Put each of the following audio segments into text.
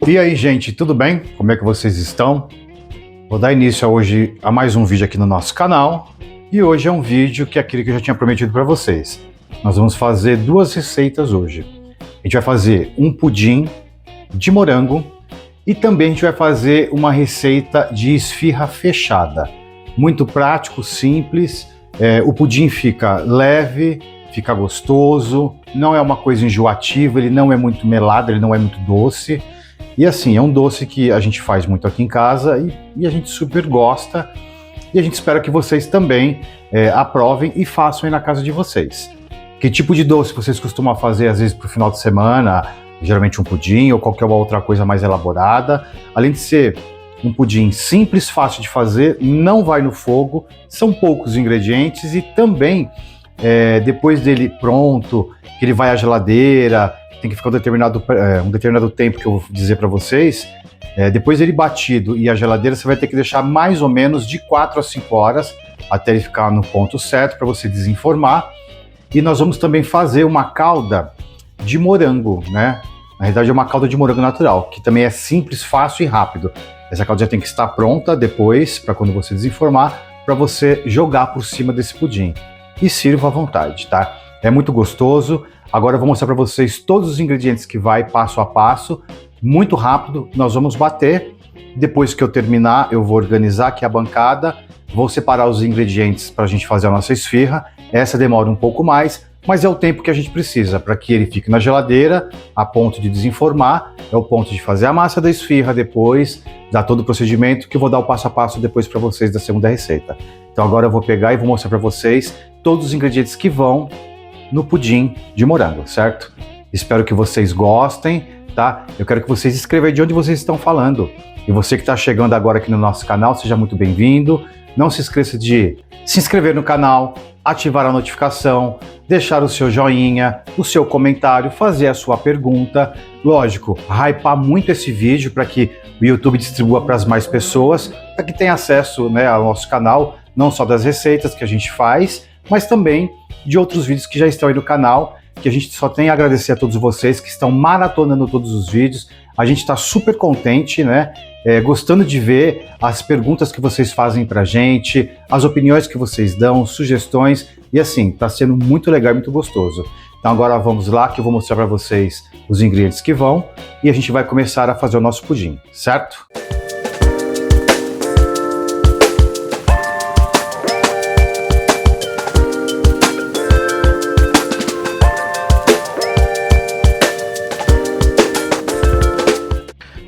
E aí, gente, tudo bem? Como é que vocês estão? Vou dar início hoje a mais um vídeo aqui no nosso canal. E hoje é um vídeo que é aquele que eu já tinha prometido para vocês. Nós vamos fazer duas receitas hoje. A gente vai fazer um pudim de morango e também a gente vai fazer uma receita de esfirra fechada. Muito prático, simples. O pudim fica leve, fica gostoso, não é uma coisa enjoativa, ele não é muito melado, ele não é muito doce. E assim, é um doce que a gente faz muito aqui em casa e a gente super gosta. E a gente espera que vocês também aprovem e façam aí na casa de vocês. Que tipo de doce vocês costumam fazer às vezes para o final de semana? Geralmente um pudim ou qualquer outra coisa mais elaborada. Além de ser um pudim simples, fácil de fazer, não vai no fogo, são poucos ingredientes e também depois dele pronto, que ele vai à geladeira, tem que ficar um determinado tempo que eu vou dizer para vocês. Depois dele batido e a geladeira, você vai ter que deixar mais ou menos de 4 a 5 horas até ele ficar no ponto certo para você desenformar. E nós vamos também fazer uma calda de morango, né? Na realidade é uma calda de morango natural, que também é simples, fácil e rápido. Essa calda já tem que estar pronta depois, para quando você desenformar, para você jogar por cima desse pudim. E sirva à vontade, tá? É muito gostoso. Agora eu vou mostrar para vocês todos os ingredientes que vai passo a passo, muito rápido. Nós vamos bater. Depois que eu terminar, eu vou organizar aqui a bancada, vou separar os ingredientes para a gente fazer a nossa esfirra. Essa demora um pouco mais, mas é o tempo que a gente precisa para que ele fique na geladeira, a ponto de desenformar, é o ponto de fazer a massa da esfirra depois, dar todo o procedimento, que eu vou dar o passo a passo depois para vocês da segunda receita. Então agora eu vou pegar e vou mostrar para vocês todos os ingredientes que vão no pudim de morango, certo? Espero que vocês gostem, tá? Eu quero que vocês escrevam aí de onde vocês estão falando. E você que está chegando agora aqui no nosso canal, seja muito bem-vindo. Não se esqueça de se inscrever no canal, ativar a notificação, deixar o seu joinha, o seu comentário, fazer a sua pergunta. Lógico, hypar muito esse vídeo para que o YouTube distribua para as mais pessoas, para que tenha acesso, né, ao nosso canal, não só das receitas que a gente faz, mas também de outros vídeos que já estão aí no canal, que a gente só tem a agradecer a todos vocês que estão maratonando todos os vídeos. A gente está super contente, né? Gostando de ver as perguntas que vocês fazem pra gente, as opiniões que vocês dão, sugestões, e assim, tá sendo muito legal e muito gostoso. Então agora vamos lá que eu vou mostrar para vocês os ingredientes que vão e a gente vai começar a fazer o nosso pudim, certo?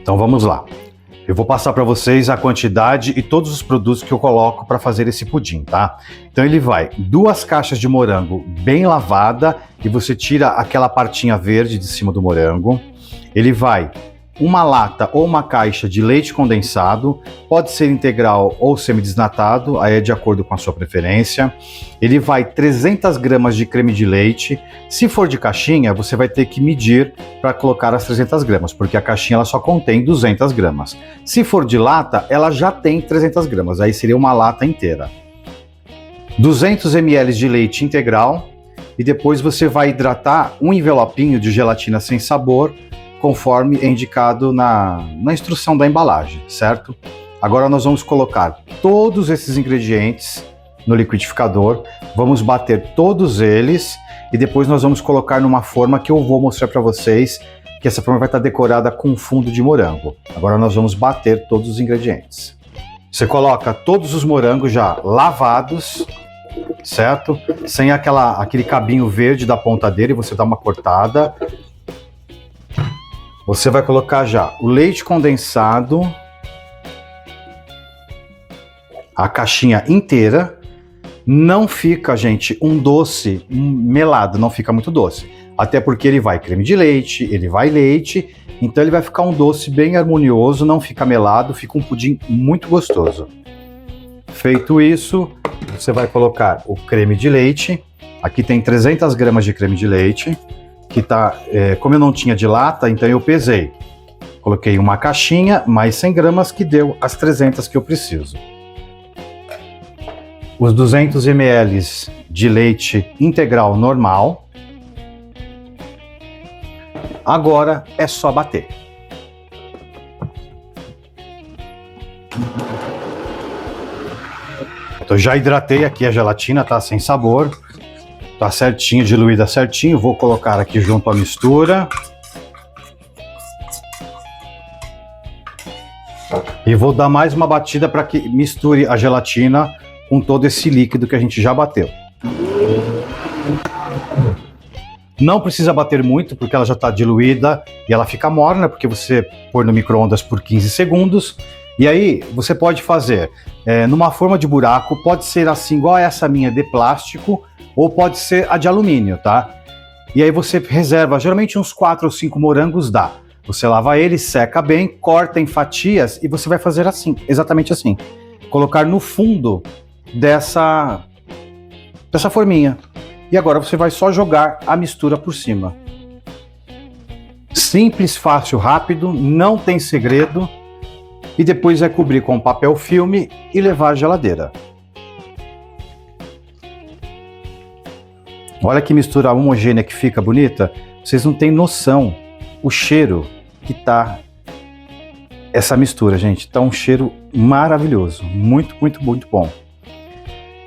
Então vamos lá. Eu vou passar para vocês a quantidade e todos os produtos que eu coloco para fazer esse pudim, tá? Então ele vai 2 caixas de morango bem lavada e você tira aquela partinha verde de cima do morango. Ele vai uma lata ou uma caixa de leite condensado, pode ser integral ou semidesnatado, aí é de acordo com a sua preferência. Ele vai 300 gramas de creme de leite. Se for de caixinha, você vai ter que medir para colocar as 300 gramas, porque a caixinha ela só contém 200 gramas. Se for de lata, ela já tem 300 gramas, aí seria uma lata inteira. 200 ml de leite integral e depois você vai hidratar um envelopinho de gelatina sem sabor, conforme é indicado na instrução da embalagem, certo? Agora nós vamos colocar todos esses ingredientes no liquidificador, vamos bater todos eles e depois nós vamos colocar numa forma que eu vou mostrar para vocês, que essa forma vai estar decorada com fundo de morango. Agora nós vamos bater todos os ingredientes. Você coloca todos os morangos já lavados, certo? Sem aquele cabinho verde da ponta dele, você dá uma cortada. Você vai colocar já o leite condensado, a caixinha inteira. Não fica, gente, um doce melado, não fica muito doce. Até porque ele vai creme de leite, ele vai leite, então ele vai ficar um doce bem harmonioso, não fica melado, fica um pudim muito gostoso. Feito isso, você vai colocar o creme de leite. Aqui tem 300 gramas de creme de leite. Que tá, como eu não tinha de lata, então eu pesei. Coloquei uma caixinha, mais 100 gramas, que deu as 300 que eu preciso. Os 200 ml de leite integral normal. Agora é só bater. Pronto, eu já hidratei aqui a gelatina, tá sem sabor. Tá certinho, diluída certinho. Vou colocar aqui junto à mistura. E vou dar mais uma batida para que misture a gelatina com todo esse líquido que a gente já bateu. Não precisa bater muito, porque ela já está diluída e ela fica morna, porque você põe no micro-ondas por 15 segundos. E aí você pode fazer numa forma de buraco, pode ser assim, igual essa minha de plástico, ou pode ser a de alumínio, tá? E aí você reserva, geralmente uns 4 ou 5 morangos dá. Você lava ele, seca bem, corta em fatias e você vai fazer assim, exatamente assim. Colocar no fundo dessa forminha. E agora você vai só jogar a mistura por cima. Simples, fácil, rápido, não tem segredo. E depois é cobrir com papel filme e levar à geladeira. Olha que mistura homogênea que fica bonita. Vocês não têm noção o cheiro que tá essa mistura, gente. Tá um cheiro maravilhoso, muito, muito, muito bom.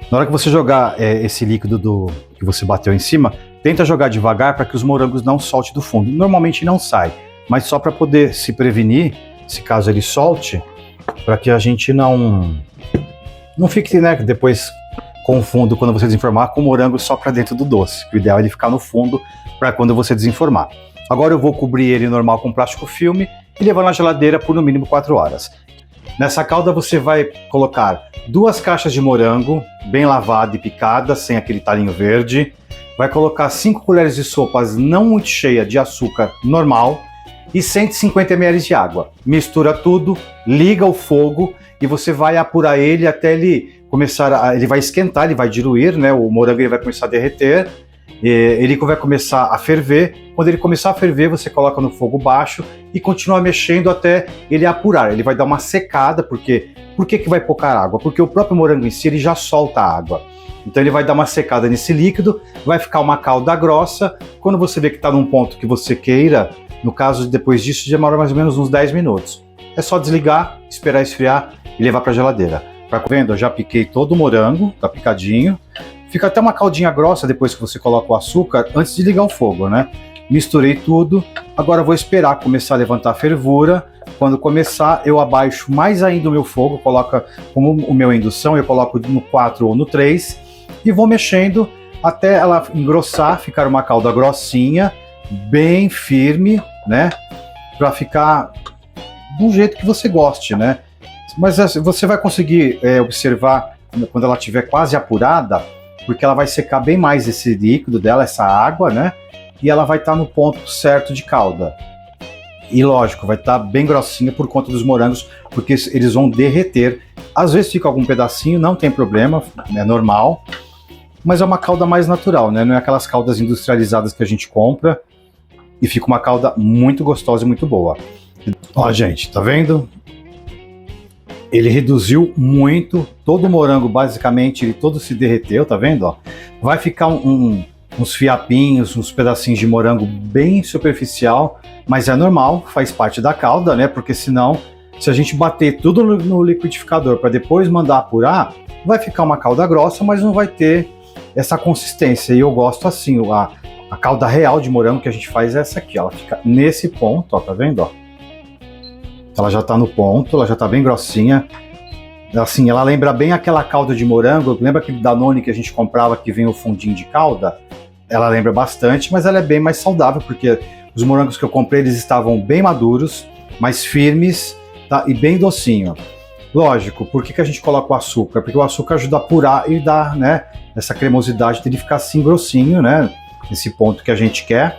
Na hora que você jogar esse líquido que você bateu em cima, tenta jogar devagar para que os morangos não soltem do fundo. Normalmente não sai, mas só para poder se prevenir, se caso ele solte, para que a gente não fique, né, depois com fundo quando você desenformar com o morango só para dentro do doce. O ideal é ele ficar no fundo para quando você desenformar. Agora eu vou cobrir ele normal com plástico filme e levar na geladeira por no mínimo 4 horas. Nessa calda você vai colocar 2 caixas de morango, bem lavada e picada, sem aquele talinho verde. Vai colocar 5 colheres de sopas não muito cheia de açúcar normal e 150 ml de água. Mistura tudo, liga o fogo e você vai apurar ele até ele começar, ele vai esquentar, ele vai diluir, né? O morango ele vai começar a derreter. Ele vai começar a ferver. Quando ele começar a ferver, você coloca no fogo baixo e continua mexendo até ele apurar. Ele vai dar uma secada, porque por que vai pouca água? Porque o próprio morango em si ele já solta água. Então ele vai dar uma secada nesse líquido, vai ficar uma calda grossa. Quando você vê que está num ponto que você queira, no caso depois disso demora mais ou menos uns 10 minutos. É só desligar, esperar esfriar e levar para a geladeira. Tá vendo? Eu já piquei todo o morango, tá picadinho. Fica até uma caldinha grossa depois que você coloca o açúcar, antes de ligar o fogo, né? Misturei tudo, agora eu vou esperar começar a levantar a fervura. Quando começar, eu abaixo mais ainda o meu fogo, coloco, como o meu é indução, eu coloco no 4 ou no 3 e vou mexendo até ela engrossar, ficar uma calda grossinha, bem firme, né? Pra ficar do jeito que você goste, né? Mas você vai conseguir observar quando ela estiver quase apurada, porque ela vai secar bem mais esse líquido dela, essa água, né? E ela vai estar no ponto certo de calda. E lógico, vai estar bem grossinha por conta dos morangos, porque eles vão derreter. Às vezes fica algum pedacinho, não tem problema, é normal. Mas é uma calda mais natural, né? Não é aquelas caldas industrializadas que a gente compra. E fica uma calda muito gostosa e muito boa. Ó, gente, tá vendo? Ele reduziu muito, todo o morango basicamente, ele todo se derreteu, tá vendo? Ó? Vai ficar uns fiapinhos, uns pedacinhos de morango bem superficial, mas é normal, faz parte da calda, né? Porque senão, se a gente bater tudo no liquidificador para depois mandar apurar, vai ficar uma calda grossa, mas não vai ter essa consistência. E eu gosto assim, a calda real de morango que a gente faz é essa aqui, ó. Ela fica nesse ponto, ó, tá vendo? Ó? Ela já tá no ponto, ela já tá bem grossinha. Assim, ela lembra bem aquela calda de morango. Lembra aquele Danone que a gente comprava que vem o fundinho de calda? Ela lembra bastante, mas ela é bem mais saudável, porque os morangos que eu comprei, eles estavam bem maduros, mais firmes, tá? E bem docinho. Lógico, por que a gente coloca o açúcar? Porque o açúcar ajuda a apurar e dá, né, essa cremosidade dele ficar assim grossinho, né? Nesse ponto que a gente quer.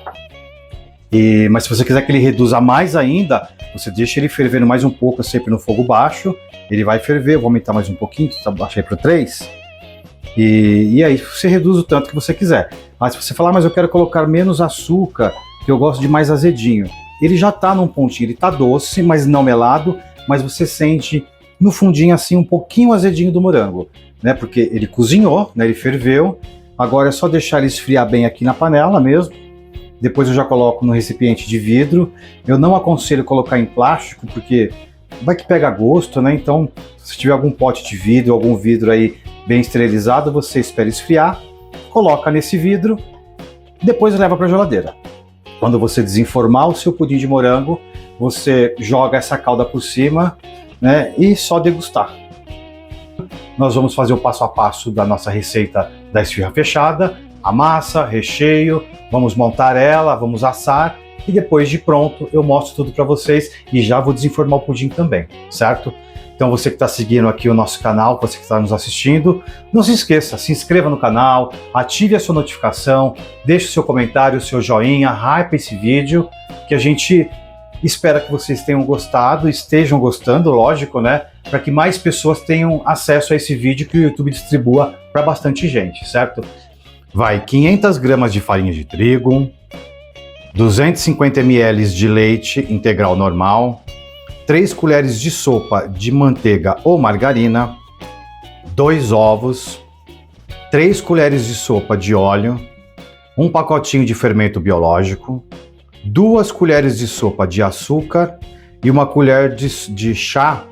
Mas se você quiser que ele reduza mais ainda, você deixa ele fervendo mais um pouco, sempre no fogo baixo. Ele vai ferver, eu vou aumentar mais um pouquinho, baixei para o 3. E aí você reduz o tanto que você quiser. Mas se você falar, mas eu quero colocar menos açúcar, que eu gosto de mais azedinho. Ele já está num pontinho, ele está doce, mas não melado, mas você sente no fundinho assim um pouquinho azedinho do morango, né? Porque ele cozinhou, né? Ele ferveu. Agora é só deixar ele esfriar bem aqui na panela mesmo. Depois eu já coloco no recipiente de vidro. Eu não aconselho colocar em plástico, porque vai que pega gosto, né? Então, se tiver algum pote de vidro, algum vidro aí bem esterilizado, você espera esfriar, coloca nesse vidro, depois leva para a geladeira. Quando você desenformar o seu pudim de morango, você joga essa calda por cima, né, e só degustar. Nós vamos fazer o passo a passo da nossa receita da esfirra fechada, a massa, recheio, vamos montar ela, vamos assar e depois de pronto eu mostro tudo para vocês e já vou desenformar o pudim também, certo? Então você que está seguindo aqui o nosso canal, você que está nos assistindo, não se esqueça, se inscreva no canal, ative a sua notificação, deixe o seu comentário, o seu joinha, hype esse vídeo, que a gente espera que vocês tenham gostado, estejam gostando, lógico, né? Para que mais pessoas tenham acesso a esse vídeo que o YouTube distribua para bastante gente, certo? Vai 500 gramas de farinha de trigo, 250 ml de leite integral normal, 3 colheres de sopa de manteiga ou margarina, 2 ovos, 3 colheres de sopa de óleo, um pacotinho de fermento biológico, 2 colheres de sopa de açúcar e uma colher de chá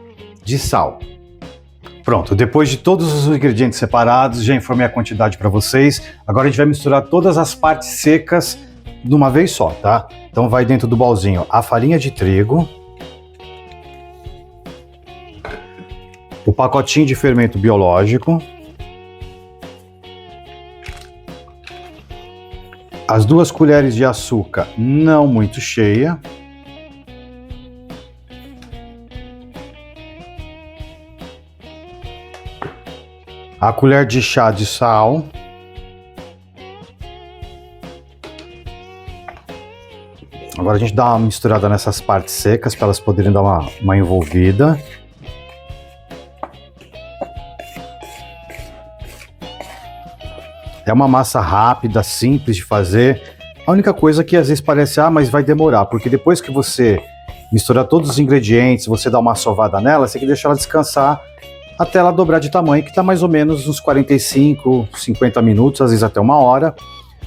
de sal. Pronto, depois de todos os ingredientes separados, já informei a quantidade para vocês. Agora a gente vai misturar todas as partes secas de uma vez só, tá? Então vai dentro do bolzinho a farinha de trigo, o pacotinho de fermento biológico, as 2 colheres de açúcar não muito cheia, a colher de chá de sal, agora a gente dá uma misturada nessas partes secas para elas poderem dar uma envolvida. É uma massa rápida, simples de fazer. A única coisa que às vezes parece, mas vai demorar, porque depois que você misturar todos os ingredientes, você dá uma sovada nela, você tem que deixar ela descansar até ela dobrar de tamanho, que está mais ou menos uns 45, 50 minutos, às vezes até 1 hora,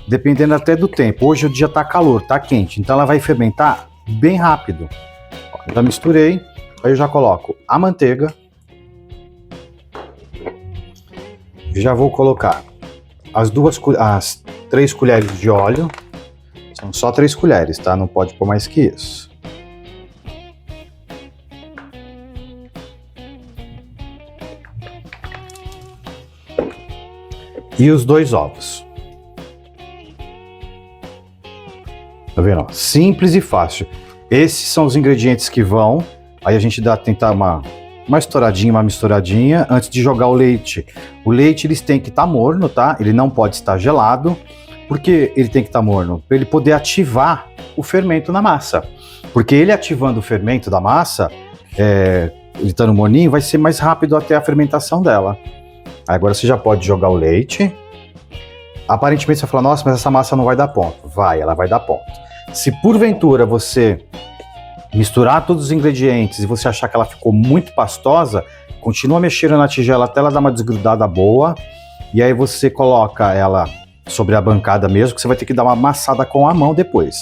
dependendo até do tempo. Hoje o dia está calor, está quente, então ela vai fermentar bem rápido. Já misturei, aí eu já coloco a manteiga, já vou colocar as 3 colheres de óleo, são só 3 colheres, tá? Não pode pôr mais que isso. E os 2 ovos. Tá vendo? Simples e fácil. Esses são os ingredientes que vão. Aí a gente tentar uma estouradinha, uma misturadinha antes de jogar o leite. O leite eles tem que estar morno, tá? Ele não pode estar gelado. Por que ele tem que estar morno? Para ele poder ativar o fermento na massa. Porque ele ativando o fermento da massa, ele estando morninho, vai ser mais rápido até a fermentação dela. Agora você já pode jogar o leite. Aparentemente você vai falar, nossa, mas essa massa não vai dar ponto. Ela vai dar ponto. Se porventura você misturar todos os ingredientes e você achar que ela ficou muito pastosa, continua mexendo na tigela até ela dar uma desgrudada boa. E aí você coloca ela sobre a bancada mesmo, que você vai ter que dar uma amassada com a mão depois.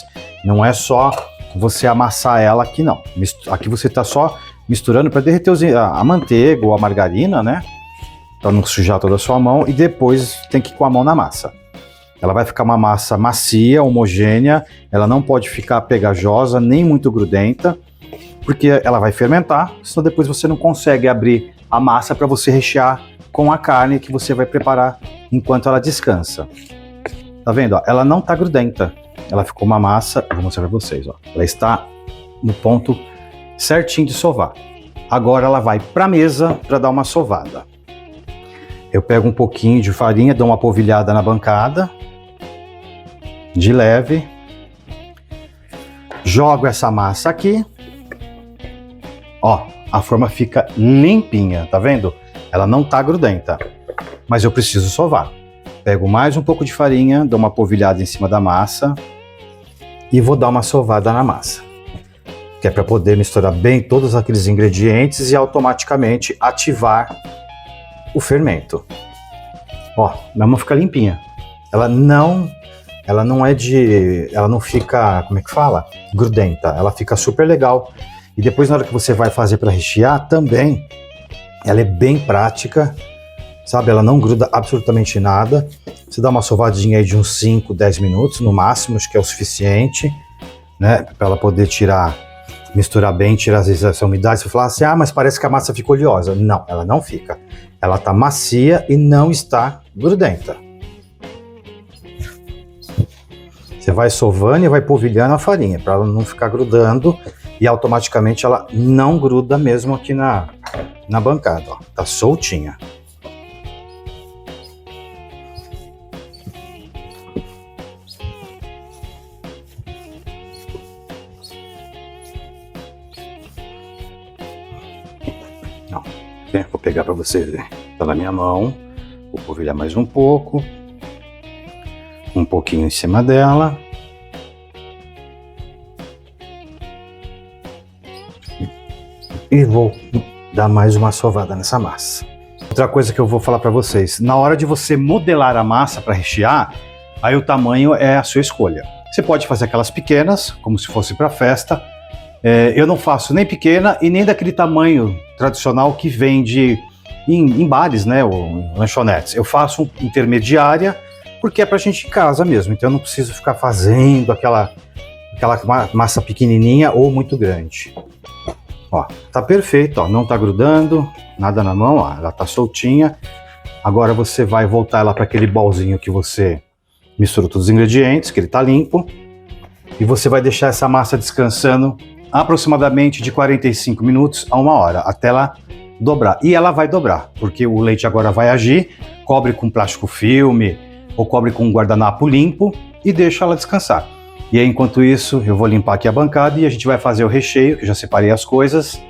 Não é só você amassar ela aqui não. Aqui você está só misturando para derreter a manteiga ou a margarina, né? Para não sujar toda a sua mão, e depois tem que ir com a mão na massa. Ela vai ficar uma massa macia, homogênea, ela não pode ficar pegajosa, nem muito grudenta, porque ela vai fermentar, senão depois você não consegue abrir a massa para você rechear com a carne que você vai preparar enquanto ela descansa. Tá vendo? Ó? Ela não está grudenta, ela ficou uma massa, vou mostrar para vocês, ó. Ela está no ponto certinho de sovar. Agora ela vai para a mesa para dar uma sovada. Eu pego um pouquinho de farinha, dou uma polvilhada na bancada, de leve, jogo essa massa aqui, ó, a forma fica limpinha, tá vendo? Ela não tá grudenta, mas eu preciso sovar. Pego mais um pouco de farinha, dou uma polvilhada em cima da massa e vou dar uma sovada na massa, que é para poder misturar bem todos aqueles ingredientes e automaticamente ativar o fermento. Ó, minha mão fica limpinha. Ela não fica, como é que fala? Grudenta. Ela fica super legal. E depois na hora que você vai fazer para rechear também, ela é bem prática sabe? Ela não gruda absolutamente nada. Você dá uma sovadinha aí de uns 5, 10 minutos no máximo, acho que é o suficiente, né? Para ela poder misturar bem, tirar às vezes essa umidade. Você fala assim, ah, mas parece que a massa fica oleosa. Não, ela não fica. Ela tá macia e não está grudenta. Você vai sovando e vai polvilhando a farinha para ela não ficar grudando e automaticamente ela não gruda mesmo aqui na bancada, ó. Tá soltinha. Ó, vou pegar para vocês verem. Tá na minha mão. Vou polvilhar mais um pouco. Um pouquinho em cima dela. E vou dar mais uma sovada nessa massa. Outra coisa que eu vou falar para vocês, na hora de você modelar a massa para rechear, aí o tamanho é a sua escolha. Você pode fazer aquelas pequenas, como se fosse para festa. Eu não faço nem pequena e nem daquele tamanho tradicional que vende em bares, né, ou lanchonetes. Eu faço intermediária, porque é pra gente em casa mesmo, então eu não preciso ficar fazendo aquela massa pequenininha ou muito grande. Ó, tá perfeito, ó, não tá grudando, nada na mão, ó, ela tá soltinha. Agora você vai voltar ela para aquele bolzinho que você misturou todos os ingredientes, que ele tá limpo, e você vai deixar essa massa descansando aproximadamente de 45 minutos a 1 hora, até ela dobrar. E ela vai dobrar, porque o leite agora vai agir, cobre com plástico filme, ou cobre com um guardanapo limpo e deixa ela descansar. E aí, enquanto isso, eu vou limpar aqui a bancada e a gente vai fazer o recheio, que eu já separei as coisas.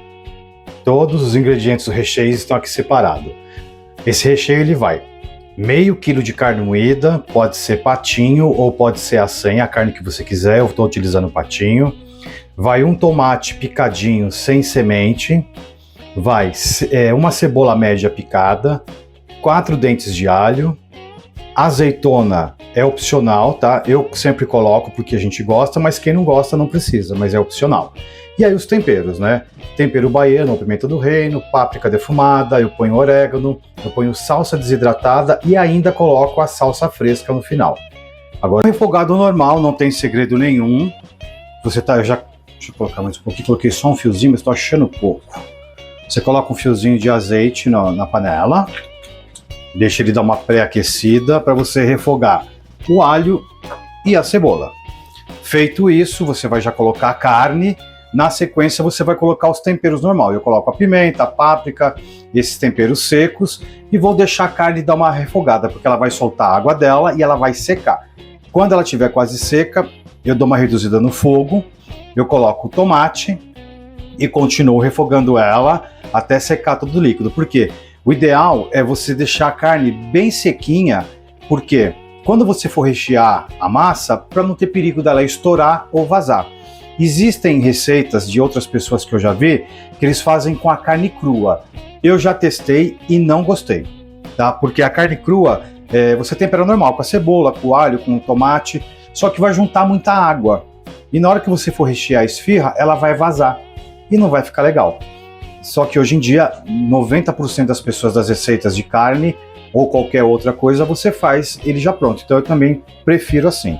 Todos os ingredientes do recheio estão aqui separados. Esse recheio ele vai meio quilo de carne moída, pode ser patinho ou pode ser assanha, a carne que você quiser, eu estou utilizando patinho. Vai um tomate picadinho sem semente, vai uma cebola média picada, 4 dentes de alho, azeitona é opcional, tá? Eu sempre coloco porque a gente gosta, mas quem não gosta não precisa, mas é opcional. E aí os temperos, né? Tempero baiano, pimenta do reino, páprica defumada, eu ponho orégano, eu ponho salsa desidratada e ainda coloco a salsa fresca no final. Agora, o refogado normal, não tem segredo nenhum. Deixa eu colocar mais um pouquinho, coloquei só um fiozinho, mas estou achando pouco. Você coloca um fiozinho de azeite na panela, deixa ele dar uma pré-aquecida para você refogar o alho e a cebola. Feito isso, você vai já colocar a carne. Na sequência, você vai colocar os temperos normal. Eu coloco a pimenta, a páprica, esses temperos secos e vou deixar a carne dar uma refogada, porque ela vai soltar a água dela e ela vai secar. Quando ela estiver quase seca, eu dou uma reduzida no fogo, eu coloco o tomate e continuo refogando ela até secar todo o líquido. Por quê? O ideal é você deixar a carne bem sequinha, porque quando você for rechear a massa, para não ter perigo dela estourar ou vazar. Existem receitas de outras pessoas que eu já vi, que eles fazem com a carne crua. Eu já testei e não gostei, tá? Porque a carne crua, você tempera normal, com a cebola, com o alho, com o tomate, só que vai juntar muita água. E na hora que você for rechear a esfirra, ela vai vazar e não vai ficar legal. Só que hoje em dia, 90% das pessoas das receitas de carne ou qualquer outra coisa, você faz ele já pronto. Então eu também prefiro assim.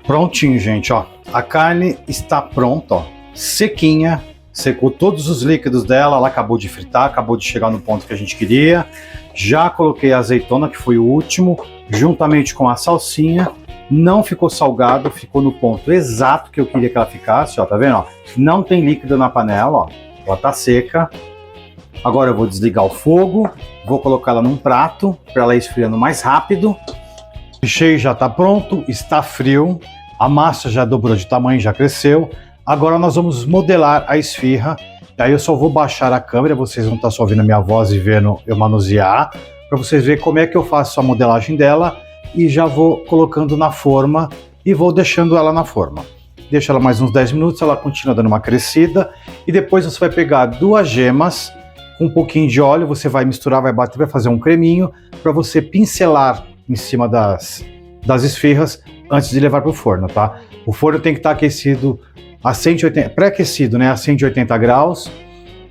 Prontinho, gente, ó. A carne está pronta, ó, sequinha, secou todos os líquidos dela, ela acabou de fritar, acabou de chegar no ponto que a gente queria. Já coloquei a azeitona, que foi o último, juntamente com a salsinha, Não ficou salgado, ficou no ponto exato que eu queria que ela ficasse, ó, tá vendo? Ó? Não tem líquido na panela, ó. Ela tá seca. Agora eu vou desligar o fogo, vou colocar ela num prato para ela ir esfriando mais rápido. O recheio já tá pronto, está frio, a massa já dobrou de tamanho, já cresceu. Agora nós vamos modelar a esfirra. Aí eu só vou baixar a câmera, vocês vão estar só ouvindo a minha voz e vendo eu manusear, para vocês verem como é que eu faço a modelagem dela, e já vou colocando na forma e vou deixando ela na forma. Deixa ela mais uns 10 minutos, ela continua dando uma crescida, e depois você vai pegar 2 gemas com um pouquinho de óleo, você vai misturar, vai bater, vai fazer um creminho para você pincelar em cima das esfirras antes de levar para o forno, tá? O forno tem que estar aquecido a 180, pré-aquecido, né, a 180 graus,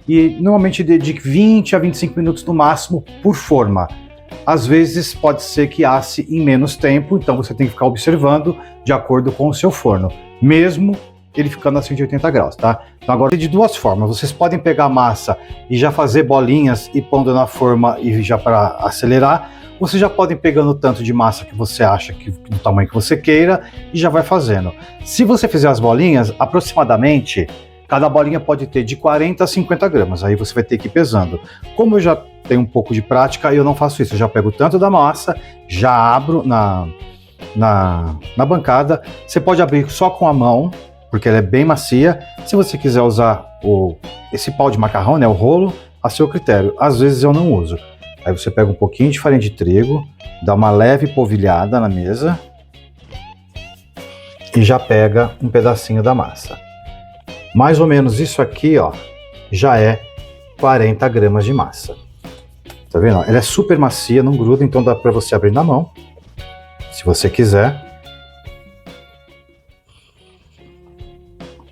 e normalmente de 20 a 25 minutos no máximo por forma. Às vezes pode ser que asse em menos tempo, então você tem que ficar observando de acordo com o seu forno, mesmo ele ficando a 180 graus, tá? Então agora de 2 formas, vocês podem pegar a massa e já fazer bolinhas e pondo na forma e já para acelerar, vocês já podem pegando o tanto de massa que você acha que do tamanho que você queira e já vai fazendo. Se você fizer as bolinhas, aproximadamente, cada bolinha pode ter de 40 a 50 gramas, aí você vai ter que ir pesando. Como eu já tenho um pouco de prática, eu não faço isso, eu já pego tanto da massa, já abro na bancada. Você pode abrir só com a mão, porque ela é bem macia. Se você quiser usar esse pau de macarrão, né, o rolo, a seu critério. Às vezes eu não uso. Aí você pega um pouquinho de farinha de trigo, dá uma leve polvilhada na mesa e já pega um pedacinho da massa. Mais ou menos isso aqui, ó, já é 40 gramas de massa. Tá vendo? Ela é super macia, não gruda, então dá para você abrir na mão, se você quiser.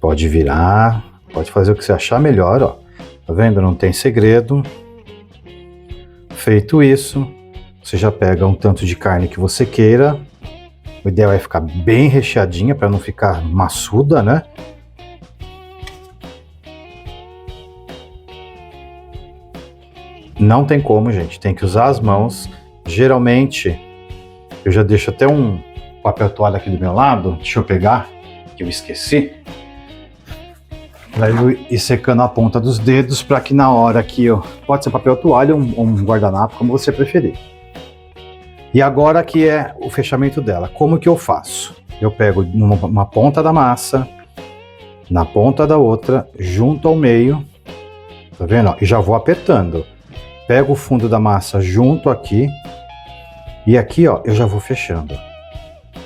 Pode virar, pode fazer o que você achar melhor, ó. Tá vendo? Não tem segredo. Feito isso, você já pega um tanto de carne que você queira. O ideal é ficar bem recheadinha para não ficar maçuda, né? Não tem como, gente. Tem que usar as mãos. Geralmente, eu já deixo até um papel toalha aqui do meu lado. Deixa eu pegar, que eu esqueci. Para eu ir secando a ponta dos dedos, para que na hora que eu... Pode ser papel toalha ou um guardanapo, como você preferir. E agora que é o fechamento dela. Como que eu faço? Eu pego uma ponta da massa, na ponta da outra, junto ao meio. Tá vendo? E já vou apertando. Pego o fundo da massa junto aqui. E aqui, ó, eu já vou fechando.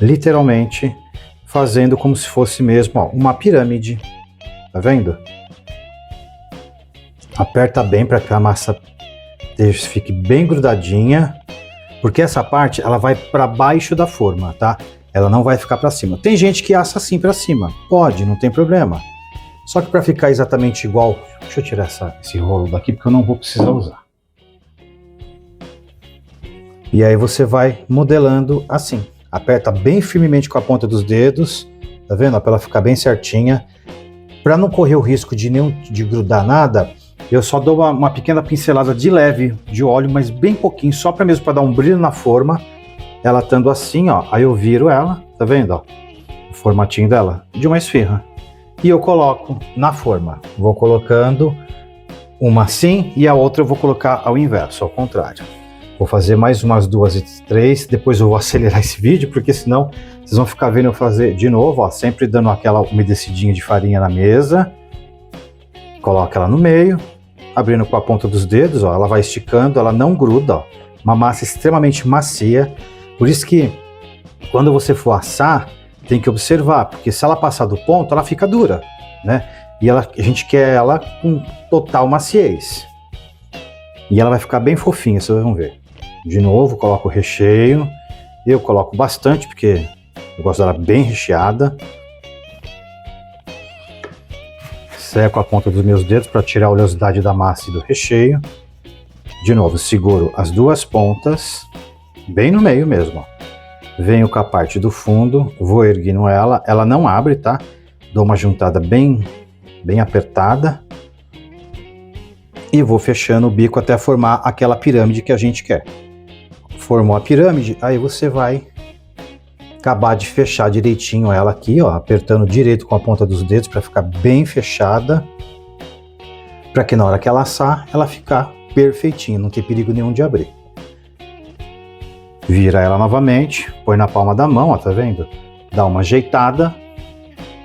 Literalmente fazendo como se fosse mesmo, ó, uma pirâmide. Tá vendo? Aperta bem para que a massa fique bem grudadinha, porque essa parte ela vai para baixo da forma, tá? Ela não vai ficar para cima. Tem gente que assa assim para cima, pode, não tem problema. Só que para ficar exatamente igual, deixa eu tirar esse rolo daqui porque eu não vou precisar usar. E aí você vai modelando assim. Aperta bem firmemente com a ponta dos dedos, tá vendo? Para ela ficar bem certinha. Para não correr o risco de grudar nada, eu só dou uma pequena pincelada de leve de óleo, mas bem pouquinho, só para mesmo para dar um brilho na forma. Ela estando assim, ó, aí eu viro ela, tá vendo, ó, o formatinho dela, de uma esfirra. E eu coloco na forma. Vou colocando uma assim e a outra eu vou colocar ao inverso, ao contrário. Vou fazer mais umas 2 e 3, depois eu vou acelerar esse vídeo, porque senão vocês vão ficar vendo eu fazer de novo, ó, sempre dando aquela umedecidinha de farinha na mesa. Coloca ela no meio, abrindo com a ponta dos dedos, ó, ela vai esticando, ela não gruda, ó, uma massa extremamente macia. Por isso que quando você for assar, tem que observar, porque se ela passar do ponto, ela fica dura, né? E a gente quer ela com total maciez. E ela vai ficar bem fofinha, vocês vão ver. De novo, coloco o recheio. Eu coloco bastante, porque eu gosto dela bem recheada. Seco a ponta dos meus dedos para tirar a oleosidade da massa e do recheio. De novo, seguro as 2 pontas, bem no meio mesmo, ó. Venho com a parte do fundo, vou erguendo ela. Ela não abre, tá? Dou uma juntada bem apertada. E vou fechando o bico até formar aquela pirâmide que a gente quer. Formou a pirâmide, aí você vai acabar de fechar direitinho ela aqui, ó, apertando direito com a ponta dos dedos para ficar bem fechada, para que na hora que ela assar, ela ficar perfeitinha, não ter perigo nenhum de abrir. Vira ela novamente, põe na palma da mão, ó, tá vendo? Dá uma ajeitada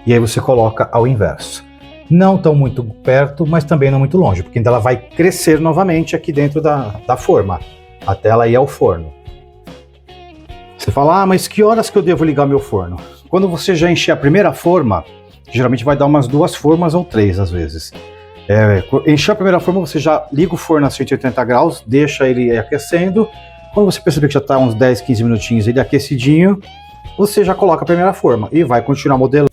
e aí você coloca ao inverso. Não tão muito perto, mas também não muito longe, porque ainda ela vai crescer novamente aqui dentro da forma, até ela ir ao forno. Você fala, mas que horas que eu devo ligar meu forno? Quando você já encher a primeira forma, geralmente vai dar umas 2 formas ou 3 às vezes. Encher a primeira forma, você já liga o forno a 180 graus, deixa ele aquecendo. Quando você perceber que já está uns 10, 15 minutinhos ele aquecidinho, você já coloca a primeira forma e vai continuar modelando.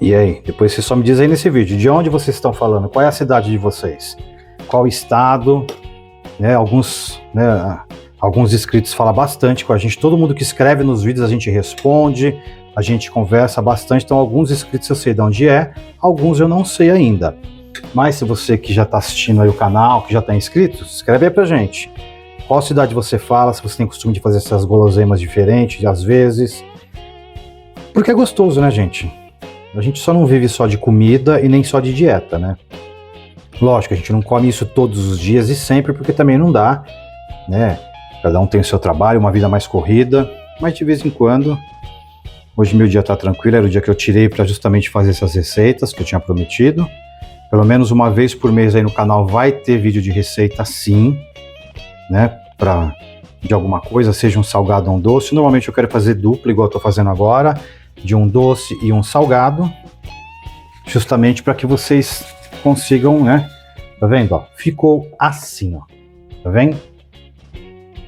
E aí, depois você só me diz aí nesse vídeo, de onde vocês estão falando, qual é a cidade de vocês, qual estado, né, alguns inscritos falam bastante com a gente, todo mundo que escreve nos vídeos a gente responde, a gente conversa bastante, então alguns inscritos eu sei de onde é, alguns eu não sei ainda. Mas se você que já está assistindo aí o canal, que já está inscrito, escreve aí pra gente. Qual cidade você fala, se você tem costume de fazer essas guloseimas diferentes, às vezes. Porque é gostoso, né, gente? A gente só não vive só de comida e nem só de dieta, né? Lógico, a gente não come isso todos os dias e sempre, porque também não dá, né? Cada um tem o seu trabalho, uma vida mais corrida, mas de vez em quando. Hoje meu dia tá tranquilo, era o dia que eu tirei para justamente fazer essas receitas que eu tinha prometido. Pelo menos uma vez por mês aí no canal vai ter vídeo de receita sim, né? De alguma coisa, seja um salgado ou um doce. Normalmente eu quero fazer duplo, igual eu tô fazendo agora, de um doce e um salgado, justamente para que vocês consigam, né? Tá vendo? Ó, ficou assim, ó. Tá vendo?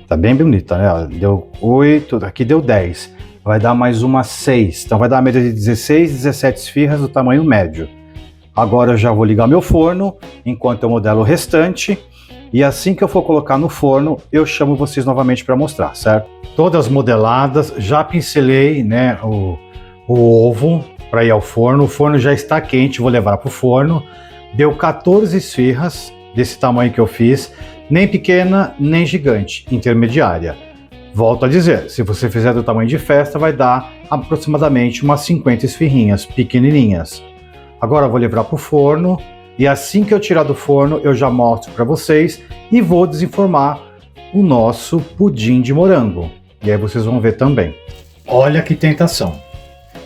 Tá bem bonita, né? Deu 8, aqui deu 10. Vai dar mais uma 6. Então vai dar a média de 16, 17 esfirras do tamanho médio. Agora eu já vou ligar meu forno, enquanto eu modelo o restante. E assim que eu for colocar no forno, eu chamo vocês novamente para mostrar, certo? Todas modeladas, já pincelei, né, o ovo para ir ao forno. O forno já está quente, vou levar para o forno. Deu 14 esfirras desse tamanho que eu fiz, nem pequena, nem gigante, intermediária. Volto a dizer, se você fizer do tamanho de festa, vai dar aproximadamente umas 50 esfirrinhas, pequenininhas. Agora eu vou levar para o forno e assim que eu tirar do forno, eu já mostro para vocês e vou desenformar o nosso pudim de morango. E aí vocês vão ver também. Olha que tentação!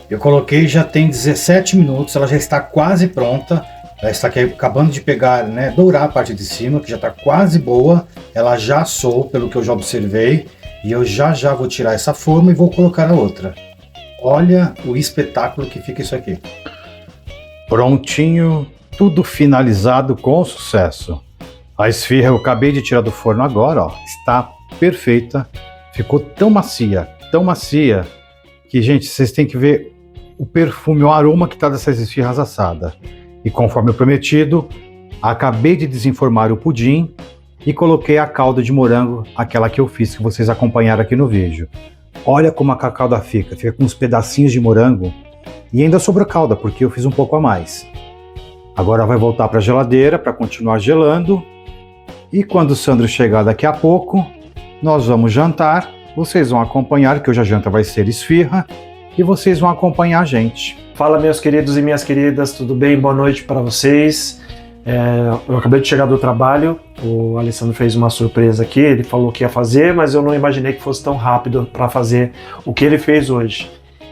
Eu coloquei, já tem 17 minutos, ela já está quase pronta. Ela está aqui acabando de pegar, né, dourar a parte de cima, que já está quase boa. Ela já assou, pelo que eu já observei. E eu já vou tirar essa forma e vou colocar a outra. Olha o espetáculo que fica isso aqui. Prontinho, tudo finalizado com sucesso. A esfirra eu acabei de tirar do forno agora, ó, está perfeita. Ficou tão macia, que, gente, vocês têm que ver o perfume, o aroma que está dessas esfirras assadas. E conforme eu prometido, acabei de desenformar o pudim e coloquei a calda de morango, aquela que eu fiz, que vocês acompanharam aqui no vídeo. Olha como a calda fica com uns pedacinhos de morango e ainda sobrou calda, porque eu fiz um pouco a mais. Agora vai voltar para a geladeira para continuar gelando. E quando o Sandro chegar daqui a pouco, nós vamos jantar. Vocês vão acompanhar, que hoje a janta vai ser esfirra, e vocês vão acompanhar a gente. Fala, meus queridos e minhas queridas, tudo bem? Boa noite para vocês. Eu acabei de chegar do trabalho, o Alessandro fez uma surpresa aqui, ele falou que ia fazer, mas eu não imaginei que fosse tão rápido para fazer o que ele fez hoje.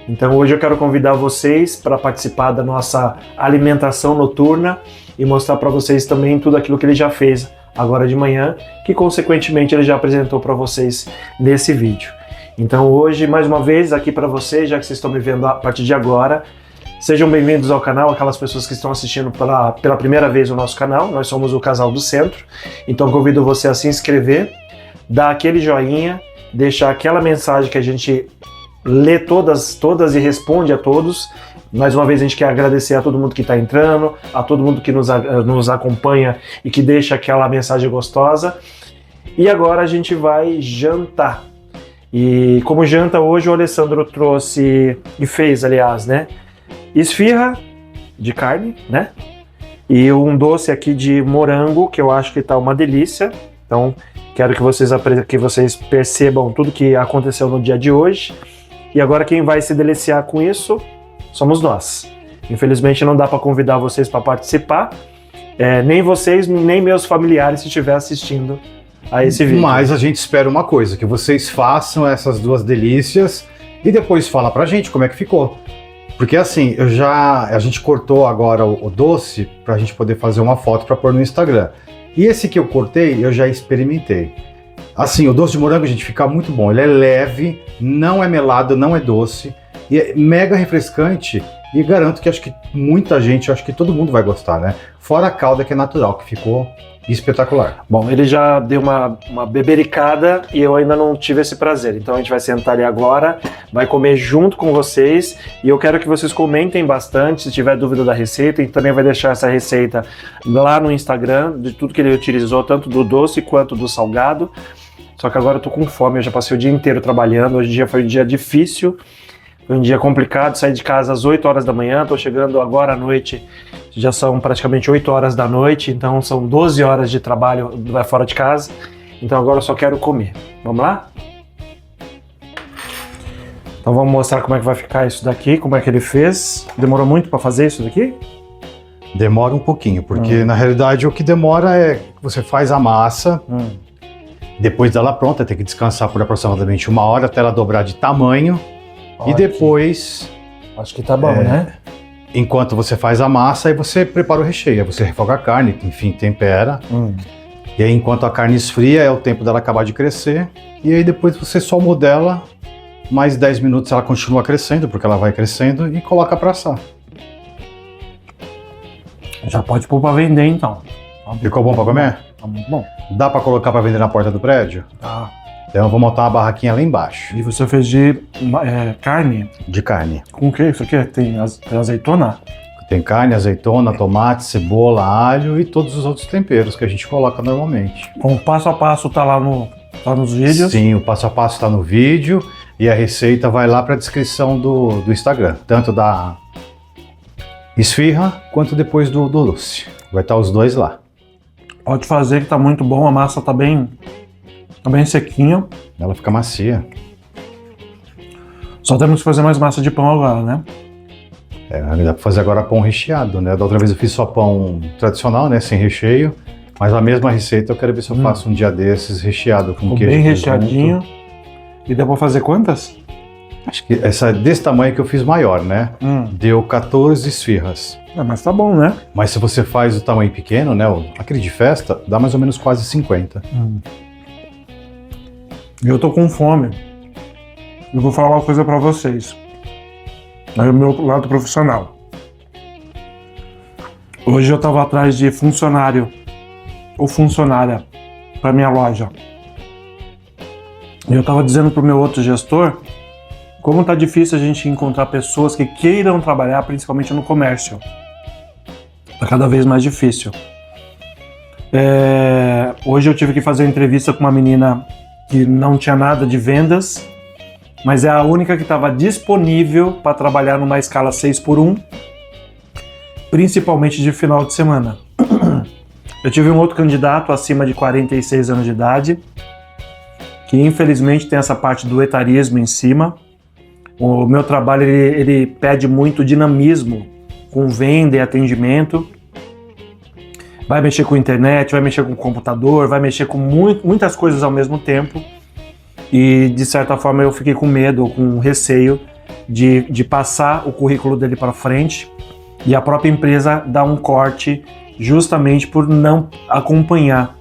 Então hoje eu quero convidar vocês para participar da nossa alimentação noturna e mostrar para vocês também tudo aquilo que ele já fez agora de manhã, que consequentemente ele já apresentou para vocês nesse vídeo. Então hoje, mais uma vez, aqui para vocês, já que vocês estão me vendo a partir de agora, sejam bem-vindos ao canal, aquelas pessoas que estão assistindo pela primeira vez o nosso canal. Nós somos o Casal do Centro, então convido você a se inscrever, dar aquele joinha, deixar aquela mensagem que a gente lê todas e responde a todos. Mais uma vez a gente quer agradecer a todo mundo que está entrando, a todo mundo que nos acompanha e que deixa aquela mensagem gostosa. E agora a gente vai jantar. E como janta hoje o Alessandro trouxe, e fez aliás, né? Esfirra de carne, né? E um doce aqui de morango, que eu acho que tá uma delícia. Então, quero que vocês percebam tudo que aconteceu no dia de hoje. E agora quem vai se deliciar com isso somos nós. Infelizmente não dá para convidar vocês para participar, nem vocês, nem meus familiares se estiver assistindo a esse vídeo. Mas a gente espera uma coisa, que vocês façam essas duas delícias e depois fala pra gente como é que ficou. Porque assim, a gente cortou agora o doce pra gente poder fazer uma foto pra pôr no Instagram. E esse que eu cortei, eu já experimentei. Assim, o doce de morango, gente, fica muito bom. Ele é leve, não é melado, não é doce. E é mega refrescante. E garanto que acho que muita gente, acho que todo mundo vai gostar, né? Fora a calda que é natural, que ficou espetacular. Bom, ele já deu uma bebericada e eu ainda não tive esse prazer. Então a gente vai sentar ali agora, vai comer junto com vocês. E eu quero que vocês comentem bastante, se tiver dúvida da receita. E também vai deixar essa receita lá no Instagram, de tudo que ele utilizou, tanto do doce quanto do salgado. Só que agora eu tô com fome, eu já passei o dia inteiro trabalhando. Hoje em dia foi um dia difícil. Foi um dia complicado, saí de casa às 8 horas da manhã, tô chegando agora à noite, já são praticamente 8 horas da noite, então são 12 horas de trabalho fora de casa, então agora eu só quero comer. Vamos lá? Então vamos mostrar como é que vai ficar isso daqui, como é que ele fez. Demorou muito para fazer isso daqui? Demora um pouquinho, porque na realidade o que demora é que você faz a massa, depois dela pronta, tem que descansar por aproximadamente 1 hora até ela dobrar de tamanho. E depois... Acho que tá bom, né? Enquanto você faz a massa, aí você prepara o recheio. Aí você refoga a carne, enfim, tempera. E aí enquanto a carne esfria, é o tempo dela acabar de crescer. E aí depois você só modela, mais 10 minutos ela continua crescendo, porque ela vai crescendo, e coloca pra assar. Já pode pôr pra vender então. Ficou bom pra comer? Tá muito bom. Dá pra colocar pra vender na porta do prédio? Tá. Então eu vou montar uma barraquinha lá embaixo. E você fez de carne? De carne. Com o que isso aqui? Tem azeitona? Tem carne, azeitona, tomate, cebola, alho e todos os outros temperos que a gente coloca normalmente. O passo a passo tá lá nos vídeos? Sim, o passo a passo está no vídeo e a receita vai lá para a descrição do Instagram. Tanto da esfirra quanto depois do doce. Vai estar os dois lá. Pode fazer que tá muito bom, a massa tá bem sequinha. Ela fica macia. Só temos que fazer mais massa de pão agora, né? Dá para fazer agora pão recheado, né? Da outra vez eu fiz só pão tradicional, né? Sem recheio. Mas a mesma receita eu quero ver se eu faço um dia desses recheado com queijo. Bem recheadinho. E deu para fazer quantas? Acho que essa desse tamanho que eu fiz maior, né? Deu 14 esfirras. Mas tá bom, né? Mas se você faz o tamanho pequeno, né? Aquele de festa, dá mais ou menos quase 50. Eu tô com fome. Eu vou falar uma coisa pra vocês. Aí o meu lado profissional. Hoje eu estava atrás de funcionário ou funcionária para minha loja. E eu estava dizendo para o meu outro gestor como tá difícil a gente encontrar pessoas que queiram trabalhar, principalmente no comércio. Tá cada vez mais difícil. Hoje eu tive que fazer entrevista com uma menina que não tinha nada de vendas, mas é a única que estava disponível para trabalhar numa escala 6x1, principalmente de final de semana. Eu tive um outro candidato acima de 46 anos de idade, que infelizmente tem essa parte do etarismo em cima. O meu trabalho ele pede muito dinamismo com venda e atendimento. Vai mexer com internet, vai mexer com computador, vai mexer com muitas coisas ao mesmo tempo. E de certa forma eu fiquei com medo, com receio de passar o currículo dele para frente e a própria empresa dar um corte justamente por não acompanhar.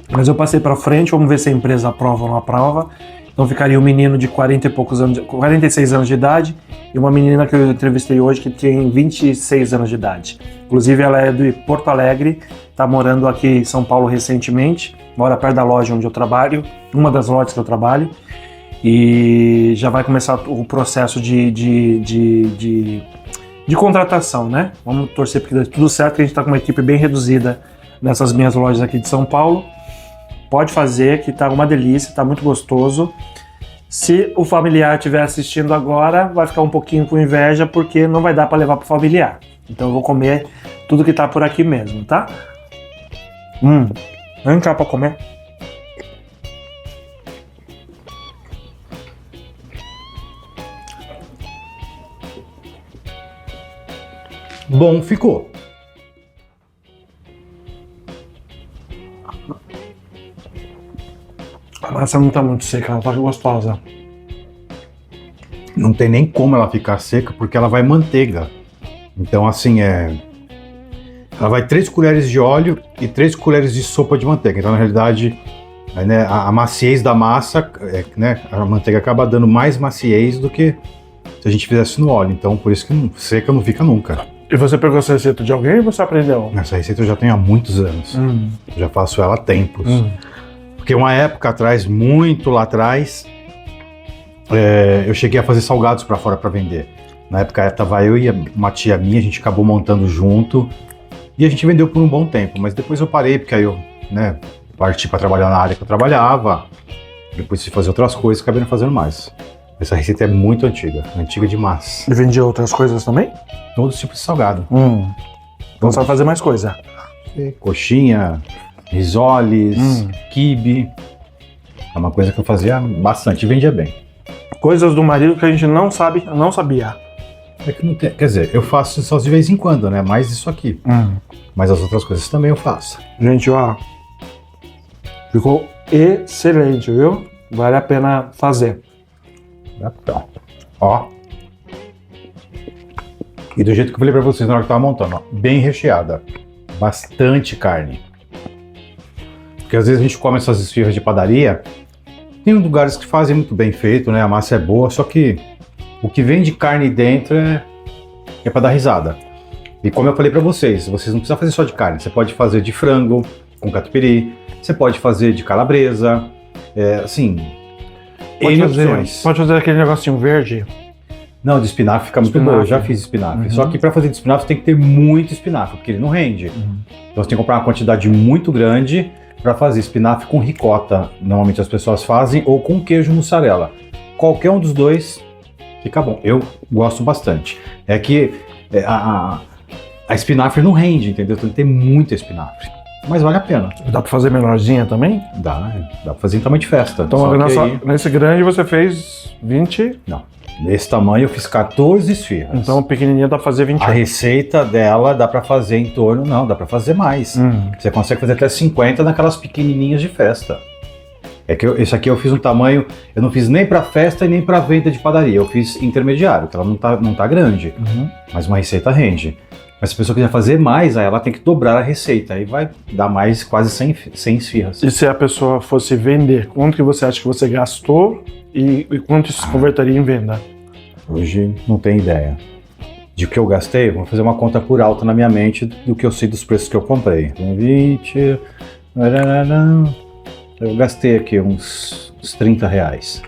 Mas eu passei para frente, vamos ver se a empresa aprova ou não aprova. Então ficaria um menino de 40 e poucos anos, 46 anos de idade e uma menina que eu entrevistei hoje que tem 26 anos de idade. Inclusive ela é de Porto Alegre, está morando aqui em São Paulo recentemente, mora perto da loja onde eu trabalho, uma das lojas que eu trabalho, e já vai começar o processo de contratação, né? Vamos torcer porque dê tudo certo, que a gente está com uma equipe bem reduzida nessas minhas lojas aqui de São Paulo. Pode fazer, que tá uma delícia, tá muito gostoso. Se o familiar estiver assistindo agora, vai ficar um pouquinho com inveja, porque não vai dar para levar pro familiar. Então eu vou comer tudo que tá por aqui mesmo, tá? Vem cá para comer. Bom, ficou. A massa não tá muito seca, ela tá gostosa. Não tem nem como ela ficar seca, porque ela vai manteiga. Então, assim, ela vai 3 colheres de óleo e 3 colheres de sopa de manteiga. Então, na realidade, né, a maciez da massa, né, a manteiga acaba dando mais maciez do que se a gente fizesse no óleo. Então, por isso que seca não fica nunca. E você pegou essa receita de alguém ou você aprendeu? Essa receita eu já tenho há muitos anos. Eu já faço ela há tempos. Porque uma época atrás, muito lá atrás, eu cheguei a fazer salgados para fora para vender. Na época estava eu e uma tia minha, a gente acabou montando junto e a gente vendeu por um bom tempo. Mas depois eu parei, porque aí eu, né, parti para trabalhar na área que eu trabalhava. Depois de fazer outras coisas, acabei não fazendo mais. Essa receita é muito antiga demais. E vendia outras coisas também? Todo tipo de salgado. Então você vai fazer mais coisa. Coxinha, risoles, quibe. É uma coisa que eu fazia bastante e vendia bem. Coisas do marido que a gente não sabia. É que não tem, quer dizer, eu faço só de vez em quando, né? Mais isso aqui. Mas as outras coisas também eu faço. Gente, ó, ficou excelente, viu? Vale a pena fazer. Então, ó. E do jeito que eu falei pra vocês na hora que eu tava montando, ó, bem recheada. Bastante carne. Porque às vezes a gente come essas esfirras de padaria, tem lugares que fazem muito bem feito, né? A massa é boa, só que o que vem de carne dentro é pra dar risada. E como eu falei pra vocês não precisam fazer só de carne, você pode fazer de frango com catupiry, você pode fazer de calabresa, assim, pode fazer aquele negocinho verde. Não, de espinafre fica muito bom, eu já fiz espinafre. Só que para fazer de espinafre tem que ter muito espinafre, porque ele não rende. Então você tem que comprar uma quantidade muito grande para fazer espinafre com ricota. Normalmente as pessoas fazem, ou com queijo mussarela. Qualquer um dos dois fica bom. Eu gosto bastante. É que a espinafre não rende, entendeu? Tem que ter muito espinafre. Mas vale a pena. Dá para fazer menorzinha também? Dá para fazer em tamanho de festa. Então nesse grande você fez 20? Não. Nesse tamanho eu fiz 14 esfirras. Então pequenininha dá pra fazer 20. A receita dela dá pra fazer em torno, não, dá pra fazer mais. Você consegue fazer até 50 naquelas pequenininhas de festa. É que esse aqui eu fiz um tamanho, eu não fiz nem pra festa e nem pra venda de padaria, eu fiz intermediário, que ela não tá grande, mas uma receita rende. Mas se a pessoa quiser fazer mais, aí ela tem que dobrar a receita, aí vai dar mais quase 100 esfirras. E se a pessoa fosse vender, quanto que você acha que você gastou e quanto isso se converteria em venda? Hoje não tem ideia. De que eu gastei, vou fazer uma conta por alto na minha mente do que eu sei dos preços que eu comprei. 20... Eu gastei aqui uns R$30.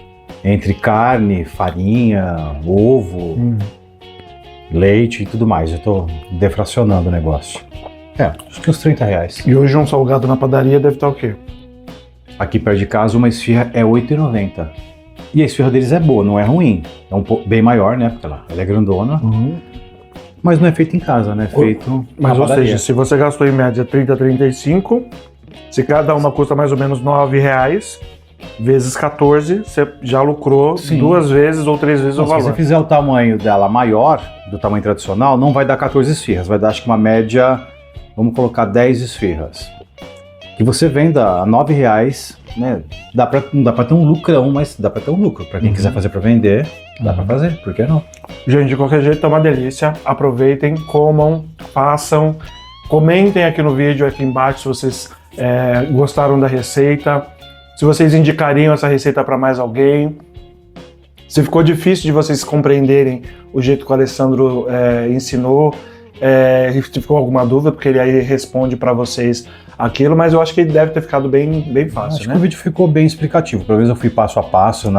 Entre carne, farinha, ovo, leite e tudo mais. Eu tô defracionando o negócio. Acho que uns R$30. E hoje um salgado na padaria deve estar o quê? Aqui perto de casa uma esfirra é R$8,90. E a esfirra deles é boa, não é ruim. É um pouco bem maior, né? Porque ela é grandona. Mas não é feito em casa, né? É feito Mas, na ou padaria. seja, se você gastou em média 30, 35, se cada uma custa mais ou menos R$9, vezes 14, você já lucrou 2 vezes ou 3 vezes o Se você valor. fizer o tamanho dela maior, do tamanho tradicional, não vai dar 14 esfirras. Vai dar, acho que uma média, vamos colocar 10 esfirras. Que você venda a R$9, né? Não dá pra ter um lucrão, mas dá pra ter um lucro. Pra quem quiser fazer pra vender, dá pra fazer, por que não? Gente, de qualquer jeito, é uma delícia. Aproveitem, comam, façam. Comentem aqui no vídeo, aqui embaixo, se vocês gostaram da receita. Se vocês indicariam essa receita para mais alguém. Se ficou difícil de vocês compreenderem o jeito que o Alessandro ensinou. Se ficou alguma dúvida, porque ele aí responde para vocês aquilo, mas eu acho que ele deve ter ficado bem fácil, Acho que o vídeo ficou bem explicativo. Pelo menos eu fui passo a passo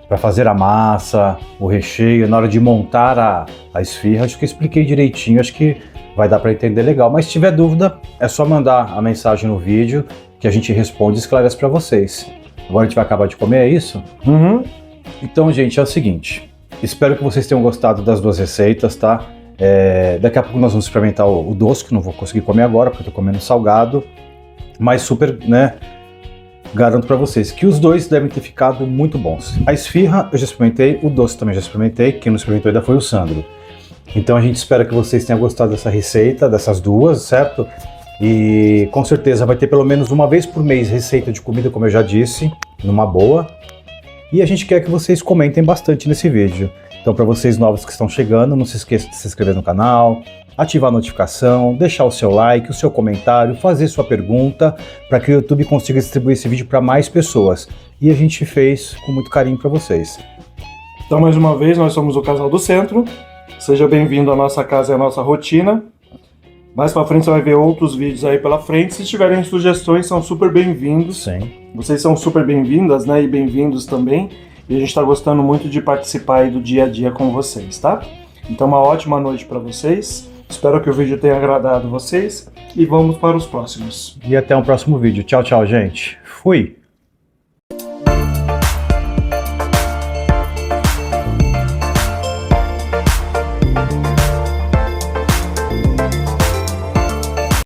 para fazer a massa, o recheio, na hora de montar a esfirra. Acho que eu expliquei direitinho, acho que vai dar para entender legal. Mas se tiver dúvida, é só mandar a mensagem no vídeo que a gente responde e esclarece para vocês. Agora a gente vai acabar de comer, é isso? Então, gente, é o seguinte. Espero que vocês tenham gostado das 2 receitas, tá? Daqui a pouco nós vamos experimentar o doce, que não vou conseguir comer agora, porque eu tô comendo salgado. Mas super, né? Garanto para vocês que os 2 devem ter ficado muito bons. A esfirra eu já experimentei, o doce também já experimentei. Quem não experimentou ainda foi o Sandro. Então a gente espera que vocês tenham gostado dessa receita, dessas 2, certo? E com certeza vai ter pelo menos uma vez por mês receita de comida, como eu já disse, numa boa. E a gente quer que vocês comentem bastante nesse vídeo. Então, para vocês novos que estão chegando, não se esqueça de se inscrever no canal, ativar a notificação, deixar o seu like, o seu comentário, fazer sua pergunta, para que o YouTube consiga distribuir esse vídeo para mais pessoas. E a gente fez com muito carinho para vocês. Então, mais uma vez, nós somos o Casal do Centro. Seja bem-vindo à nossa casa e à nossa rotina. Mais pra frente você vai ver outros vídeos aí pela frente. Se tiverem sugestões, são super bem-vindos. Sim. Vocês são super bem-vindas, né? E bem-vindos também. E a gente tá gostando muito de participar aí do dia a dia com vocês, tá? Então, uma ótima noite para vocês. Espero que o vídeo tenha agradado vocês. E vamos para os próximos. E até um próximo vídeo. Tchau, tchau, gente. Fui!